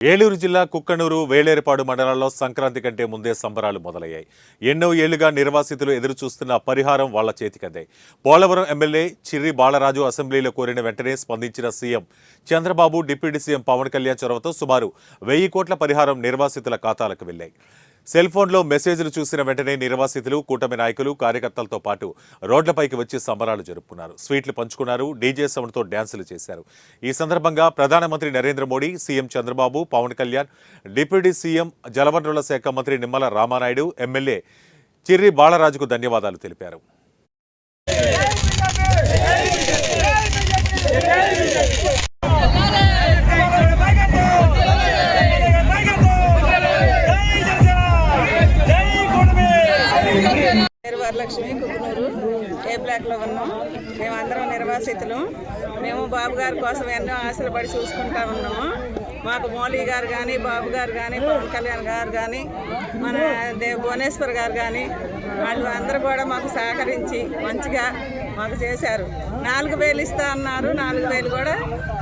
ఏలూరు జిల్లా కుక్కనూరు వేలేరుపాడు మండలాల్లో సంక్రాంతి కంటే ముందే సంబరాలు మొదలయ్యాయి. ఎన్నో ఏళ్లుగా నిర్వాసితులు ఎదురుచూస్తున్న పరిహారం వాళ్ల చేతికందాయి. పోలవరం ఎమ్మెల్యే చిర్రి బాలరాజు అసెంబ్లీలో కోరిన వెంటనే స్పందించిన CM Chandrababu, deputy CM Pawan Kalyan చొరవతో సుమారు 1000 కోట్ల పరిహారం నిర్వాసితుల ఖాతాలకు వెళ్లాయి. సెల్ ఫోన్లో మెసేజ్లు చూసిన వెంటనే నిర్వాసితులు, కూటమి నాయకులు, కార్యకర్తలతో పాటు రోడ్లపైకి వచ్చి సంబరాలు జరుపుకున్నారు. స్వీట్లు పంచుకున్నారు, డీజే సౌండ్తో డ్యాన్సులు చేశారు. ఈ సందర్భంగా ప్రధానమంత్రి Narendra Modi, CM Chandrababu, Pawan Kalyan, deputy CM జలవనరుల శాఖ మంత్రి నిమ్మల రామానాయుడు, ఎమ్మెల్యే చిర్రి బాలరాజుకు ధన్యవాదాలు తెలిపారు. వరలక్ష్మి కుక్కనూరు ఏ బ్లాక్లో ఉన్నాం. మేమందరం నిర్వాసితులు. మేము బాబు గారి కోసం ఎన్నో ఆశలు పడి చూసుకుంటా ఉన్నాము. మాకు మోలీ గారు కానీ, బాబు గారు కానీ, పవన్ కళ్యాణ్ గారు కానీ, మన భువనేశ్వర్ గారు కానీ, వాళ్ళు అందరూ కూడా మాకు సహకరించి మంచిగా మాకు చేశారు. 4000 ఇస్తా అన్నారు. 4000 కూడా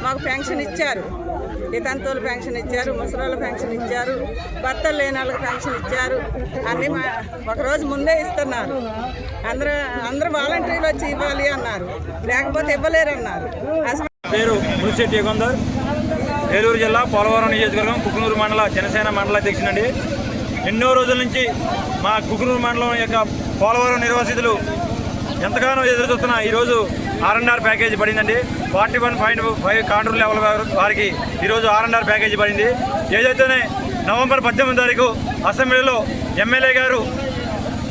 మాకు పెన్షన్ ఇచ్చారు. వితంతువులు పెన్షన్ ఇచ్చారు, ముసలోళ్ళ పెన్షన్ ఇచ్చారు, భర్తలు లేని వాళ్ళకి పెన్షన్ ఇచ్చారు. అన్నీ ఒకరోజు ముందే ఇస్తున్నారు. అందరూ వాలంటీర్లు వచ్చి ఇవ్వాలి అన్నారు, లేకపోతే ఇవ్వలేరు అన్నారు. పేరు మునిశెట్టి యుగంధర్, ఏలూరు జిల్లా పోలవరం నియోజకవర్గం కుక్కనూరు మండల జనసేన మండల అధ్యక్షుడండి. ఎన్నో రోజుల నుంచి మా కుక్కనూరు మండలం యొక్క పోలవరం నిర్వాసితులు ఎంతగానో ఎదురు చూస్తున్న ఈరోజు R&R ప్యాకేజీ పడిందండి. 41.5 కాంట్రోల్ లెవెల్ వారికి ఈరోజు R&R ప్యాకేజీ పడింది. ఏదైతేనే నవంబర్ 18వ తారీఖు అసెంబ్లీలో ఎమ్మెల్యే గారు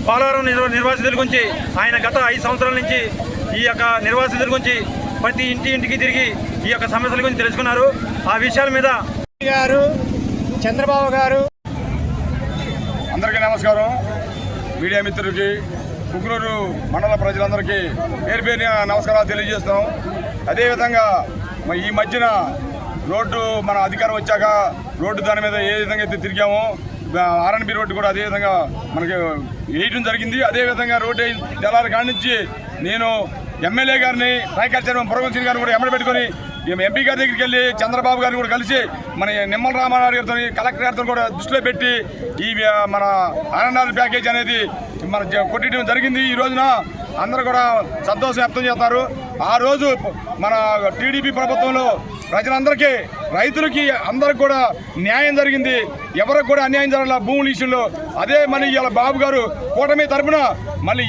పోలవరం నిర్వాసితుల గురించి, ఆయన గత 5 సంవత్సరాల నుంచి ఈ యొక్క నిర్వాసితుల గురించి ప్రతి ఇంటికి తిరిగి ఈ యొక్క సమస్యల గురించి తెలుసుకున్నారు. ఆ విషయాల మీద గారు, చంద్రబాబు గారు, అందరికీ నమస్కారం. మీడియా మిత్రులకి, కుక్కనూరు మండల ప్రజలందరికీ పేరు పేరున నమస్కారాలు తెలియజేస్తాం. అదేవిధంగా ఈ మధ్యన రోడ్డు మన అధికారం వచ్చాక రోడ్డు దాని మీద ఏ విధంగా అయితే తిరిగామో R&B రోడ్డు కూడా అదేవిధంగా మనకి వేయడం జరిగింది. అదేవిధంగా రోడ్డు తెల్లారి కాడి నుంచి నేను ఎమ్మెల్యే గారిని, ట్రైకల్ చైర్మన్ పురగం సింగ్ గారిని కూడా ఎమ్మడి పెట్టుకొని ఎంపీ గారి దగ్గరికి వెళ్ళి చంద్రబాబు గారిని కూడా కలిసి మన నిమ్మల రామారావు గారితో, కలెక్టర్ గారితో కూడా దృష్టిలో పెట్టి ఈ మన R&R ప్యాకేజ్ అనేది మన కొట్టడం జరిగింది. ఈ రోజున అందరూ కూడా సంతోషం వ్యక్తం చేస్తారు. ఆ రోజు మన టీడీపీ ప్రభుత్వంలో ప్రజలందరికీ, రైతులకి అందరికి కూడా న్యాయం జరిగింది. ఎవరికి కూడా అన్యాయం జరగల భూముల విషయంలో. అదే మళ్ళీ ఇవాళ బాబు గారు కూటమి తరఫున మళ్ళీ